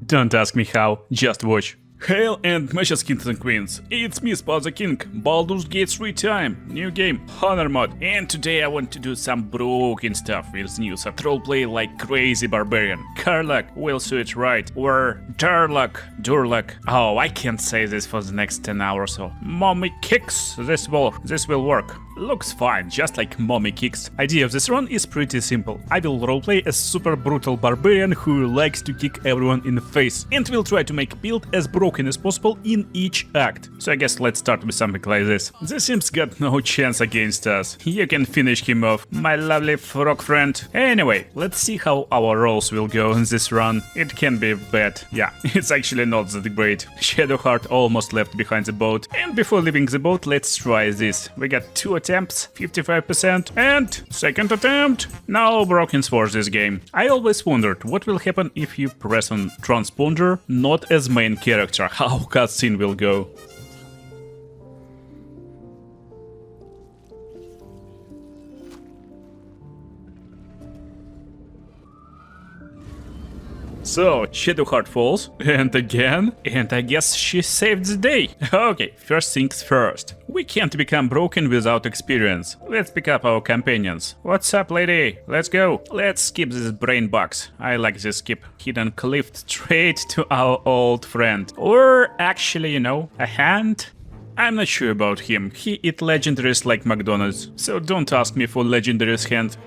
Don't ask me how, just watch. Hail and matches kings and queens, it's me Spaz the King, Baldurs Gate 3 time, new game, Honor mod, and today I want to do some broken stuff with new set roleplay like crazy barbarian, Karlach, will say it right, or Durlach, oh I can't say this for the next 10 hours or so. Mommy kicks, this will work. Looks fine, just like mommy kicks. Idea of this run is pretty simple. I will roleplay a super brutal barbarian who likes to kick everyone in the face, and will try to make build as broken as possible in each act. So I guess let's start with something like this. This imps got no chance against us. You can finish him off, my lovely frog friend. Anyway, let's see how our rolls will go in this run. It can be bad. Yeah, it's actually not that great. Shadowheart almost left behind the boat. And before leaving the boat, let's try this. We got 2 attempts, 55%, and second attempt. No brokens for this game. I always wondered what will happen if you press on transponder not as main character, how cutscene will go. So, Shadowheart falls, and again, and I guess she saved the day. Okay, first things first. We can't become broken without experience. Let's pick up our companions. What's up, lady? Let's go. Let's skip this brain box. I like this skip. Hidden cliff straight to our old friend. Or actually, you know, a hand? I'm not sure about him. He eat legendaries like McDonald's, so don't ask me for legendaries hand.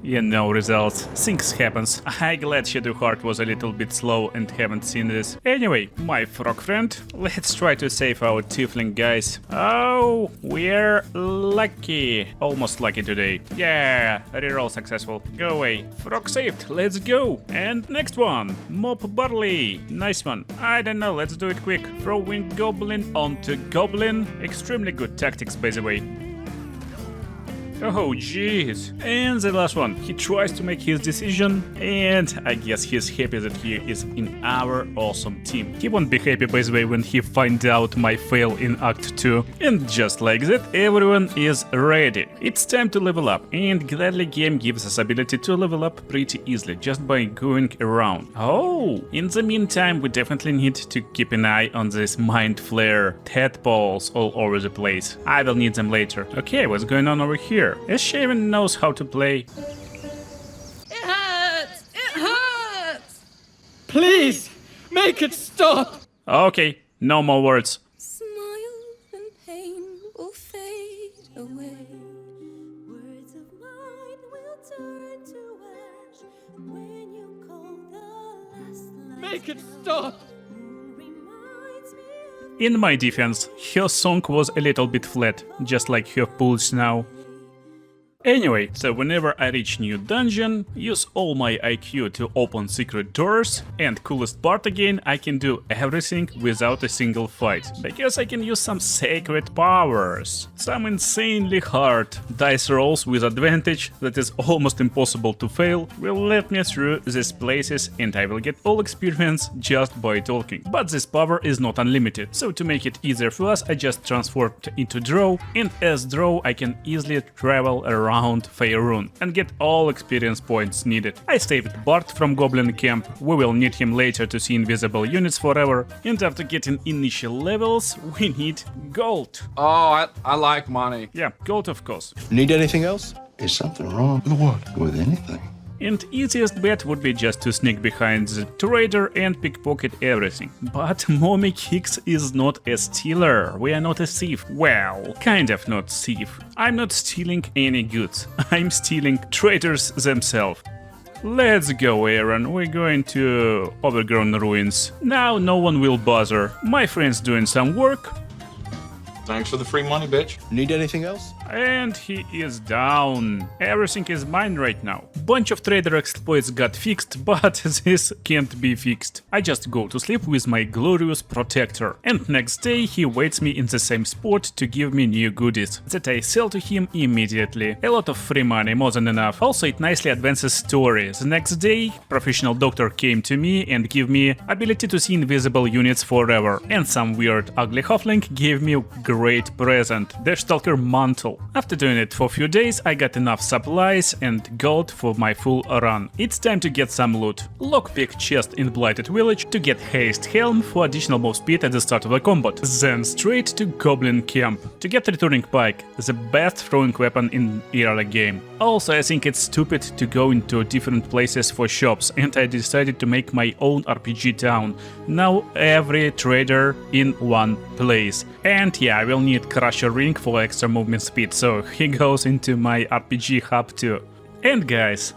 Yeah, no results. Things happens. I'm glad Shadowheart was a little bit slow and haven't seen this. Anyway, my frog friend, let's try to save our tiefling guys. Oh, we're lucky. Almost lucky today. Yeah, reroll successful. Go away. Frog saved. Let's go. And next one, Mob Barley. Nice one. I don't know, let's do it quick. Throwing goblin onto goblin. Extremely good tactics, by the way. Oh jeez. And the last one, he tries to make his decision, and I guess he's happy that he is in our awesome team. He won't be happy, by the way, when he finds out my fail in Act 2. And just like that, everyone is ready. It's time to level up, and gladly game gives us ability to level up pretty easily, just by going around. Oh, in the meantime, we definitely need to keep an eye on this mind flare tadpoles all over the place. I will need them later. Okay, what's going on over here? Shaven knows how to play. It hurts! It hurts! Please, make it stop! Okay, no more words. Smile and pain will fade away. Words of mine will turn to ash when you call the last line. Make it stop! Reminds me of In my defense, her song was a little bit flat, just like her pulse now. Anyway, so whenever I reach new dungeon, use all my IQ to open secret doors, and coolest part again, I can do everything without a single fight, because I can use some sacred powers. Some insanely hard dice rolls with advantage that is almost impossible to fail will let me through these places, and I will get all experience just by talking. But this power is not unlimited, so to make it easier for us, I just transformed into Drow, and as Drow I can easily travel around Faerun and get all experience points needed. I saved Bart from Goblin Camp, we will need him later to see invisible units forever, and after getting initial levels, we need gold. Oh, I like money. Yeah, gold of course. Need anything else? Is something wrong with what? With anything? And easiest bet would be just to sneak behind the trader and pickpocket everything. But Mommy Kicks is not a stealer, we are not a thief. Well, kind of not thief. I'm not stealing any goods, I'm stealing traders themselves. Let's go, Aaron, we're going to Overgrown Ruins. Now no one will bother. My friend's doing some work. Thanks for the free money, bitch. Need anything else? And he is down. Everything is mine right now. Bunch of trader exploits got fixed, but this can't be fixed. I just go to sleep with my glorious protector. And next day he waits me in the same spot to give me new goodies that I sell to him immediately. A lot of free money, more than enough. Also it nicely advances story. The next day, professional doctor came to me and gave me ability to see invisible units forever. And some weird ugly halfling gave me great present, the Stalker Mantle. After doing it for a few days, I got enough supplies and gold for my full run. It's time to get some loot. Lockpick chest in Blighted Village to get Haste Helm for additional move speed at the start of the combat. Then straight to Goblin Camp to get Returning Pike, the best throwing weapon in early game. Also, I think it's stupid to go into different places for shops, and I decided to make my own RPG town. Now every trader in one place. And yeah, I will need Crusher Ring for extra movement speed, so he goes into my RPG hub too. And guys,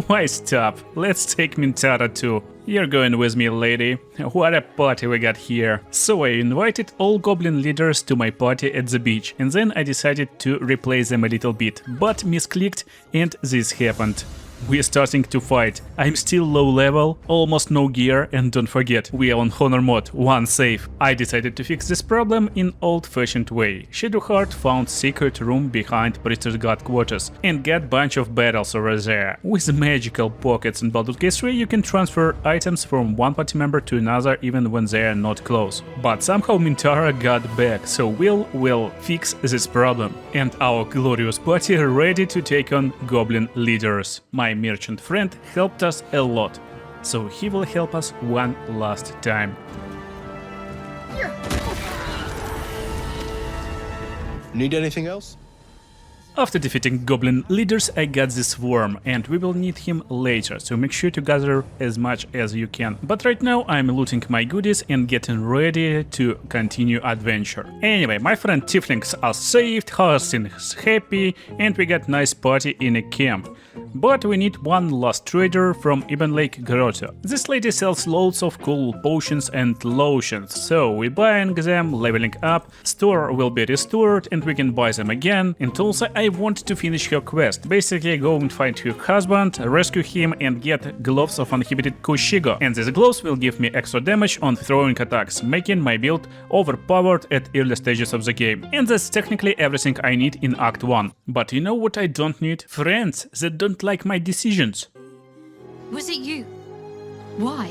why stop? Let's take Mintara too. You're going with me, lady. What a party we got here. So I invited all goblin leaders to my party at the beach, and then I decided to replay them a little bit, but misclicked and this happened. We're starting to fight. I'm still low level, almost no gear, and don't forget, we are on Honor Mod, one save. I decided to fix this problem in old-fashioned way. Shadowheart found secret room behind Priest's God quarters and got bunch of battles over there. With magical pockets in Baldurs Gate 3 you can transfer items from one party member to another even when they are not close. But somehow Mintara got back, so we'll fix this problem. And our glorious party ready to take on goblin leaders. My merchant friend helped us a lot, so he will help us one last time. Need anything else? After defeating goblin leaders, I got this worm, and we will need him later, so make sure to gather as much as you can. But right now I'm looting my goodies and getting ready to continue adventure. Anyway, my friend Tieflings are saved, Harsin is happy, and we got nice party in a camp. But we need one last trader from Ibn Lake Grotto. This lady sells loads of cool potions and lotions, so we buying them, leveling up, store will be restored and we can buy them again. And also I want to finish her quest, basically go and find her husband, rescue him and get gloves of uninhibited Kushigo. And these gloves will give me extra damage on throwing attacks, making my build overpowered at early stages of the game. And that's technically everything I need in Act 1. But you know what I don't need? Friends that don't like my decisions. Was it you? Why?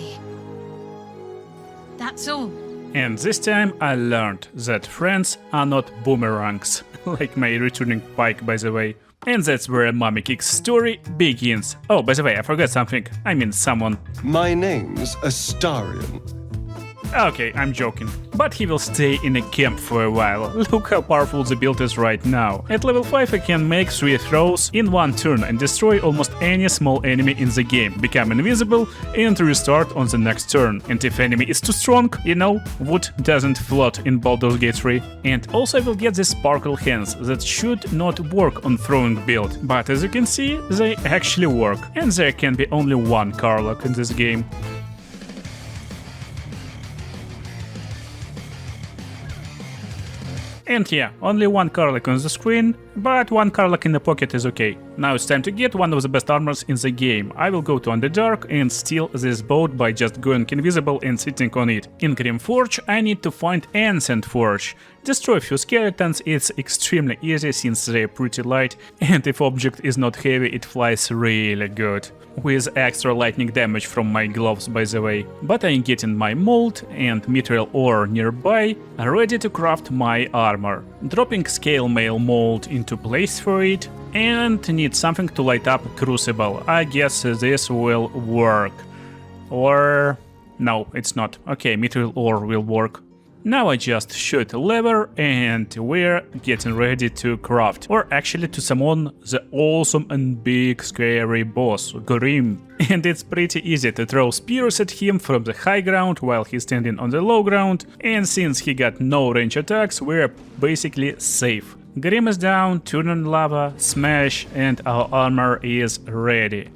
That's all. And this time I learned that friends are not boomerangs, like my returning pike, by the way. And that's where Mommy Kick's story begins. Oh, by the way, I forgot something. I mean someone. My name's Astarion. Okay, I'm joking. But he will stay in a camp for a while. Look how powerful the build is right now. At level 5 I can make 3 throws in one turn and destroy almost any small enemy in the game, become invisible and restart on the next turn. And if enemy is too strong, you know, wood doesn't float in Baldur's Gate 3. And also I will get the sparkle hands that should not work on throwing build. But as you can see, they actually work. And there can be only one Karlach in this game. And yeah, only one Karlach on the screen, but one Karlach in the pocket is okay. Now it's time to get one of the best armors in the game. I will go to Underdark and steal this boat by just going invisible and sitting on it. In Grimforge I need to find Ancient Forge. Destroy a few skeletons, it's extremely easy since they're pretty light, and if object is not heavy it flies really good. With extra lightning damage from my gloves, by the way. But I'm getting my mold and mithril ore nearby, ready to craft my armor. Dropping scale mail mold into place for it, and need something to light up crucible. I guess this will work. Or... no, it's not. Okay, mithril ore will work. Now I just shoot a lever and we're getting ready to craft, or actually to summon the awesome and big scary boss, Grim. And it's pretty easy to throw spears at him from the high ground while he's standing on the low ground, and since he got no range attacks, we're basically safe. Grim is down, turn on lava, smash, and our armor is ready.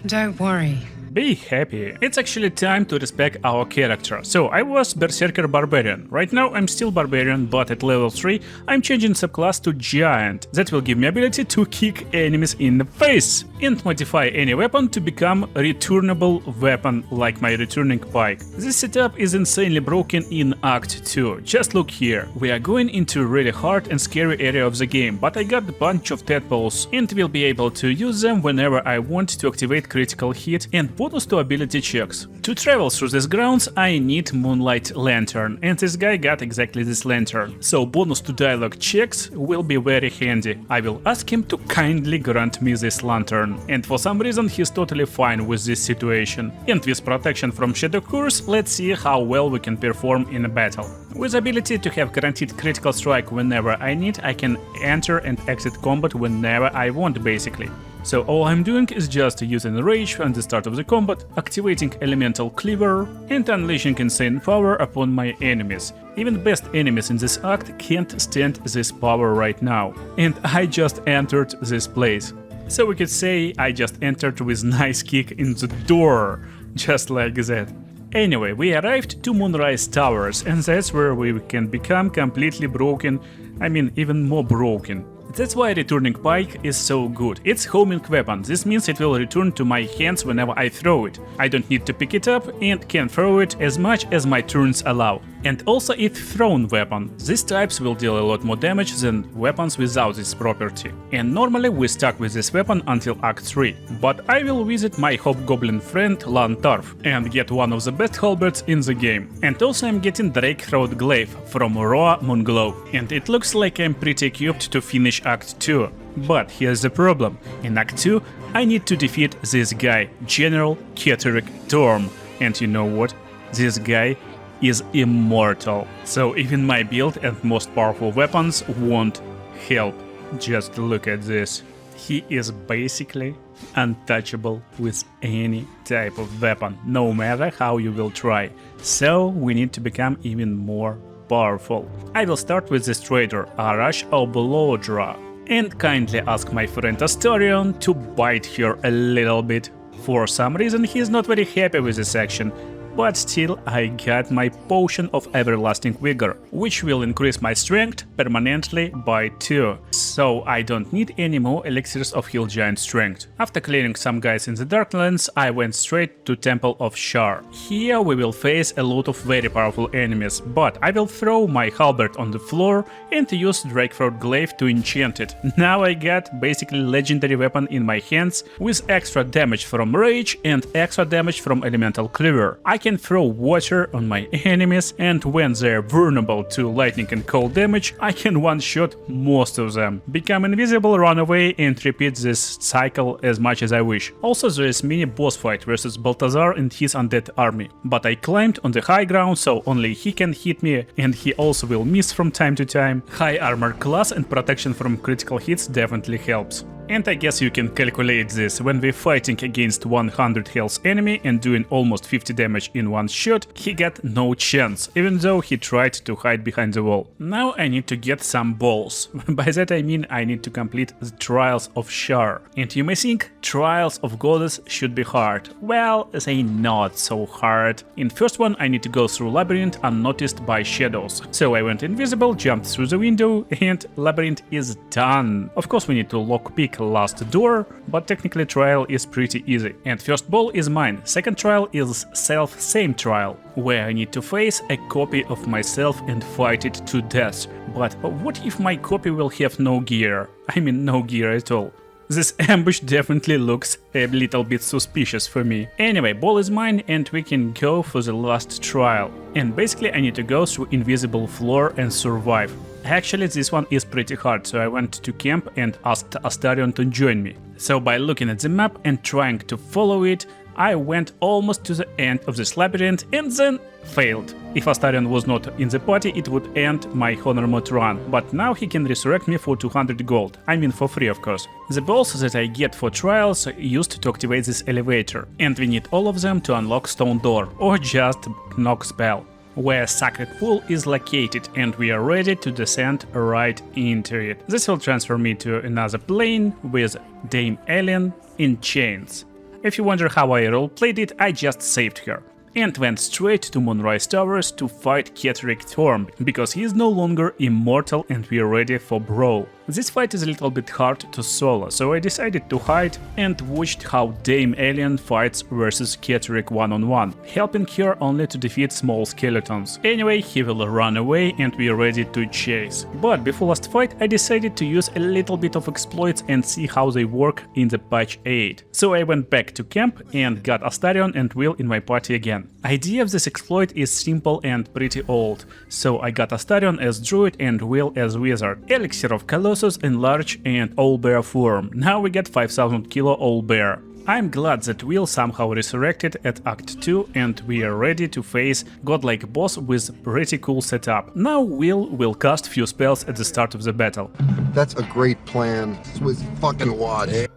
Don't worry. Be happy. It's actually time to respec our character. So I was Berserker Barbarian. Right now I'm still Barbarian, but at level 3 I'm changing subclass to Giant. That will give me ability to kick enemies in the face and modify any weapon to become a returnable weapon like my returning pike. This setup is insanely broken in Act 2. Just look here. We are going into a really hard and scary area of the game, but I got a bunch of tadpoles and will be able to use them whenever I want to activate critical hit, and bonus to ability checks. To travel through these grounds I need Moonlight Lantern, and this guy got exactly this lantern. So bonus to dialogue checks will be very handy. I will ask him to kindly grant me this lantern, and for some reason he's totally fine with this situation. And with protection from Shadow Curse, let's see how well we can perform in a battle. With ability to have guaranteed critical strike whenever I need, I can enter and exit combat whenever I want basically. So all I'm doing is just using Rage at the start of the combat, activating Elemental Cleaver, and unleashing insane power upon my enemies. Even best enemies in this act can't stand this power right now. And I just entered this place. So we could say I just entered with nice kick in the door, just like that. Anyway, we arrived to Moonrise Towers, and that's where we can become completely broken, I mean even more broken. That's why returning pike is so good. It's homing weapon, this means it will return to my hands whenever I throw it. I don't need to pick it up and can throw it as much as my turns allow. And also it's thrown weapon. These types will deal a lot more damage than weapons without this property. And normally we stuck with this weapon until Act 3. But I will visit my hobgoblin friend Lantarf and get one of the best halberds in the game. And also I'm getting Drakethroat Glaive from Roa Moonglow. And it looks like I'm pretty equipped to finish Act 2. But here's the problem. In Act 2 I need to defeat this guy, General Ketterick Torm. And you know what? This guy is immortal. So even my build and most powerful weapons won't help. Just look at this. He is basically untouchable with any type of weapon, no matter how you will try. So we need to become even more powerful. I will start with this trader, Arash Obolodra, and kindly ask my friend Astarion to bite her a little bit. For some reason he is not very happy with this action, but still I got my Potion of Everlasting Vigor, which will increase my strength permanently by 2. So I don't need any more elixirs of Hill Giant strength. After clearing some guys in the Darklands, I went straight to Temple of SHAR. Here we will face a lot of very powerful enemies, but I will throw my halberd on the floor and use Drakethroat Glaive to enchant it. Now I got basically legendary weapon in my hands with extra damage from Rage and extra damage from Elemental Cleaver. I can throw water on my enemies, and when they're vulnerable to lightning and cold damage, I can one-shot most of them, become invisible, run away, and repeat this cycle as much as I wish. Also there is mini boss fight versus Balthazar and his undead army, but I climbed on the high ground so only he can hit me, and he also will miss from time to time. High armor class and protection from critical hits definitely helps. And I guess you can calculate this. When we're fighting against 100 health enemy and doing almost 50 damage in one shot, he got no chance, even though he tried to hide behind the wall. Now I need to get some balls. By that I mean I need to complete the Trials of SHAR. And you may think Trials of Goddess should be hard. Well, they not so hard. In first one I need to go through labyrinth unnoticed by shadows. So I went invisible, jumped through the window, and labyrinth is done. Of course we need to lockpick last door, but technically trial is pretty easy. And first ball is mine. Second trial is same trial, where I need to face a copy of myself and fight it to death. But what if my copy will have no gear? I mean no gear at all. This ambush definitely looks a little bit suspicious for me. Anyway, ball is mine and we can go for the last trial. And basically I need to go through invisible floor and survive. Actually this one is pretty hard, so I went to camp and asked Astarion to join me. So by looking at the map and trying to follow it, I went almost to the end of this labyrinth and then failed. If Astarion was not in the party, it would end my honor mode run, but now he can resurrect me for 200 gold. I mean for free of course. The balls that I get for trials are used to activate this elevator, and we need all of them to unlock stone door or just knock spell, where Sacred Pool is located, and we are ready to descend right into it. This will transfer me to another plane with Dame Ellen in chains. If you wonder how I roleplayed it, I just saved her. and went straight to Moonrise Towers to fight Ketheric Thorm, because he is no longer immortal and we are ready for brawl. This fight is a little bit hard to solo, so I decided to hide and watched how Dame Alien fights versus Ketheric one-on-one, helping her only to defeat small skeletons. Anyway, he will run away and we are ready to chase. But before last fight I decided to use a little bit of exploits and see how they work in the patch 8. So I went back to camp and got Astarion and Will in my party again. Idea of this exploit is simple and pretty old, so I got Astarion as druid and Will as wizard. Elixir of Colossus enlarge and owlbear form. Now we get 5000 kilo owlbear. I'm glad that Will somehow resurrected at Act 2 and we are ready to face godlike boss with pretty cool setup. Now will cast few spells at the start of the battle. That's a great plan. With fucking what? Hell's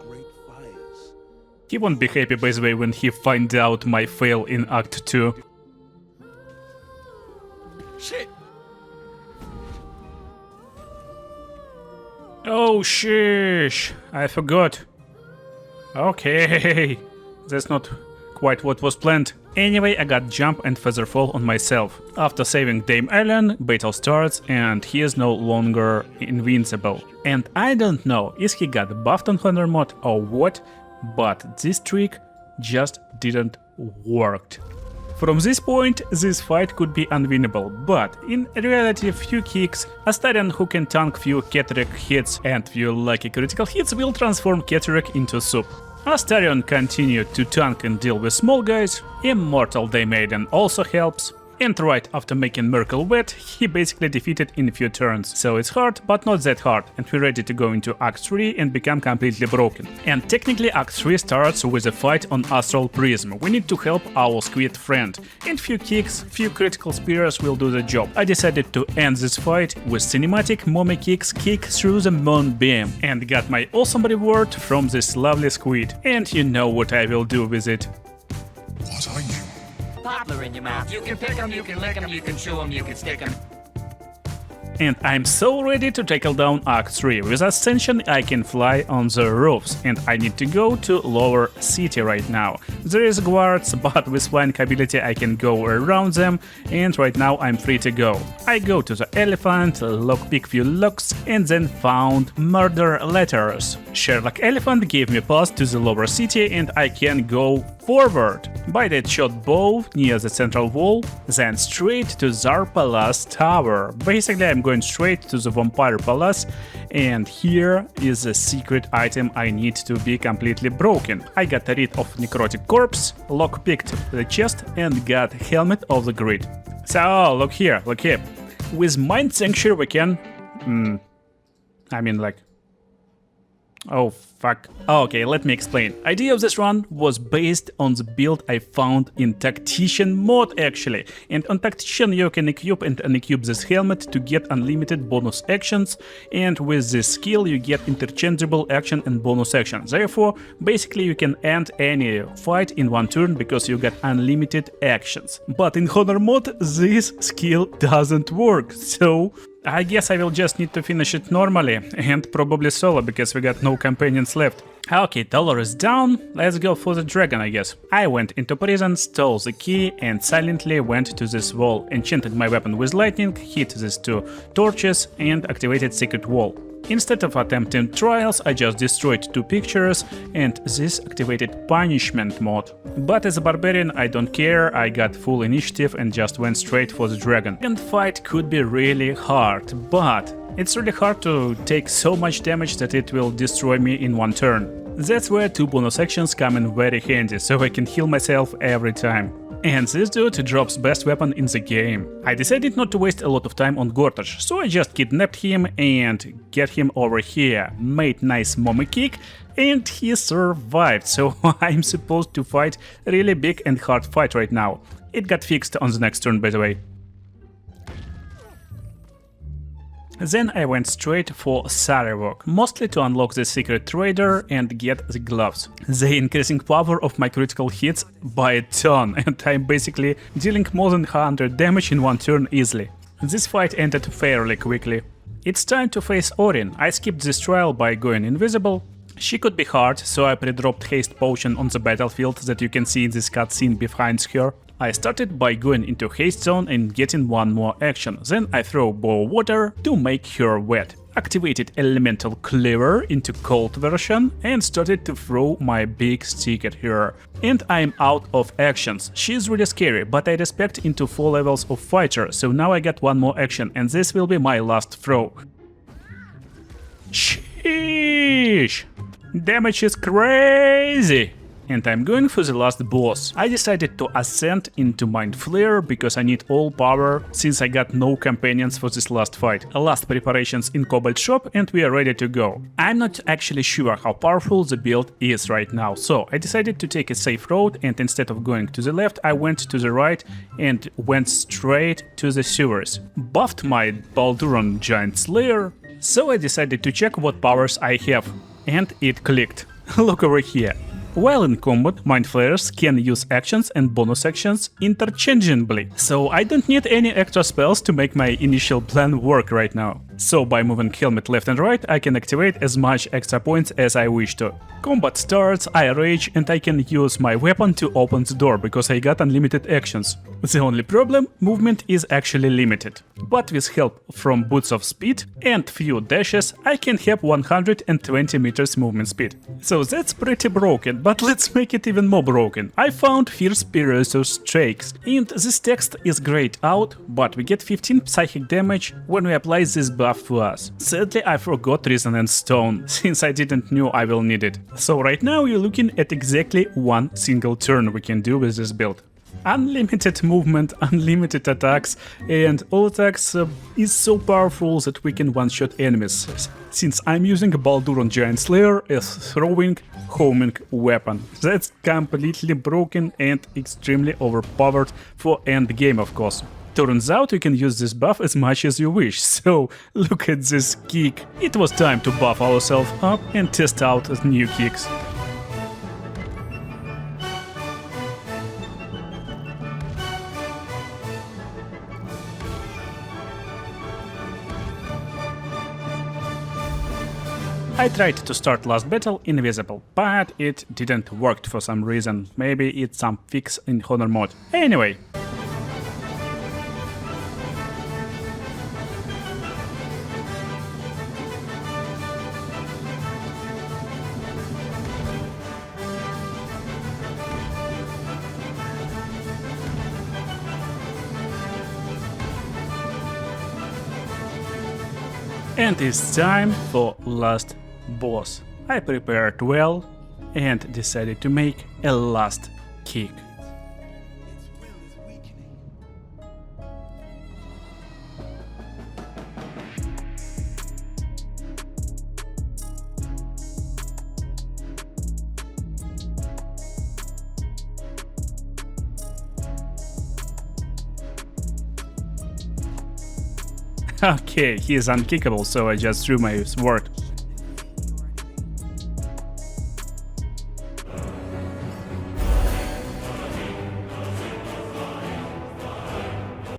great fires. He won't be happy, by the way, when he finds out my fail in Act 2. Shit! Oh sheesh, I forgot. Okay, that's not quite what was planned. Anyway, I got jump and featherfall on myself. After saving Dame Alien, battle starts and he is no longer invincible. And I don't know, is he got buffed on Honor mod or what, but this trick just didn't work. From this point, this fight could be unwinnable, but in reality few kicks, Astarion who can tank few Ketheric hits and few lucky critical hits will transform Ketheric into soup. Astarion continued to tank and deal with small guys, Immortal Dame Maiden also helps, and right after making Miracle Wet, he basically defeated in a few turns. So it's hard, but not that hard, and we're ready to go into Act 3 and become completely broken. And technically Act 3 starts with a fight on Astral Prism. We need to help our squid friend, and few kicks, few critical spears will do the job. I decided to end this fight with cinematic mommy kicks kick through the moonbeam, and got my awesome reward from this lovely squid. And you know what I will do with it. What are you? Poplar in your mouth. You can pick them, you can lick them, you can chew them, you can stick them. And I'm so ready to tackle down Act 3. With Ascension I can fly on the roofs, and I need to go to lower city right now. There is guards, but with flying ability I can go around them, and right now I'm free to go. I go to the elephant, lockpick few locks, and then found murder letters. Sherlock Elephant gave me pass to the lower city and I can go forward. By that shot bow near the central wall, then straight to Tsar Palace Tower. Basically I'm going straight to the Vampire Palace, and here is the secret item I need to be completely broken. I got rid of Necrotic Corpse, lockpicked the chest and got Helmet of the Grid. So look here. With Mind Sanctuary we can... Oh fuck. Okay, let me explain. Idea of this run was based on the build I found in Tactician mod actually. And on Tactician you can equip and unequip this helmet to get unlimited bonus actions, and with this skill you get interchangeable action and bonus action. Therefore, basically you can end any fight in one turn because you get unlimited actions. But in Honor mod this skill doesn't work, so I guess I will just need to finish it normally, and probably solo, because we got no companions left. Okay, dollar is down, let's go for the dragon I guess. I went into prison, stole the key and silently went to this wall, enchanted my weapon with lightning, hit these two torches and activated secret wall. Instead of attempting trials, I just destroyed two pictures and this activated punishment mod. But as a barbarian I don't care, I got full initiative and just went straight for the dragon. And fight could be really hard, but it's really hard to take so much damage that it will destroy me in one turn. That's where two bonus actions come in very handy, so I can heal myself every time. And this dude drops best weapon in the game. I decided not to waste a lot of time on Gortash, so I just kidnapped him and get him over here, made nice mommy kick, and he survived, so I'm supposed to fight a really big and hard fight right now. It got fixed on the next turn, by the way. Then I went straight for Sarevok, mostly to unlock the secret trader and get the gloves. The increasing power of my critical hits by a ton, and I'm basically dealing more than 100 damage in one turn easily. This fight ended fairly quickly. It's time to face Orin. I skipped this trial by going invisible. She could be hard, so I pre-dropped haste potion on the battlefield that you can see in this cutscene behind her. I started by going into haste zone and getting one more action, then I throw bow water to make her wet. Activated elemental cleaver into cold version and started to throw my big stick at her. And I'm out of actions. She's really scary, but I respect into 4 levels of fighter, so now I got one more action and this will be my last throw. Sheesh! Damage is crazy! And I'm going for the last boss. I decided to ascend into Mind Flare because I need all power since I got no companions for this last fight. Last preparations in Cobalt shop and we are ready to go. I'm not actually sure how powerful the build is right now, so I decided to take a safe road and instead of going to the left I went to the right and went straight to the sewers. Buffed my Balduran Giant Slayer, so I decided to check what powers I have. And it clicked. Look over here. While in combat, Mind Flayers can use actions and bonus actions interchangeably, so I don't need any extra spells to make my initial plan work right now. So by moving helmet left and right, I can activate as much extra points as I wish to. Combat starts, I rage and I can use my weapon to open the door because I got unlimited actions. The only problem, movement is actually limited. But with help from Boots of Speed and few dashes, I can have 120 meters movement speed. So that's pretty broken, but let's make it even more broken. I found Fierce Perilous Strakes, and this text is grayed out, but we get 15 psychic damage when we apply this buff to us. Sadly, I forgot Resonance Stone, since I didn't know I will need it. So right now you're looking at exactly one single turn we can do with this build. Unlimited movement, unlimited attacks, and all attacks is so powerful that we can one-shot enemies, since I'm using a Balduran Giant Slayer as throwing homing weapon. That's completely broken and extremely overpowered for endgame, of course. Turns out you can use this buff as much as you wish, so look at this kick. It was time to buff ourselves up and test out new kicks. I tried to start last battle invisible, but it didn't work for some reason. Maybe it's some fix in Honor mod. Anyway. And it's time for last boss. I prepared well and decided to make a last kick. Okay, he is unkickable, so I just threw my sword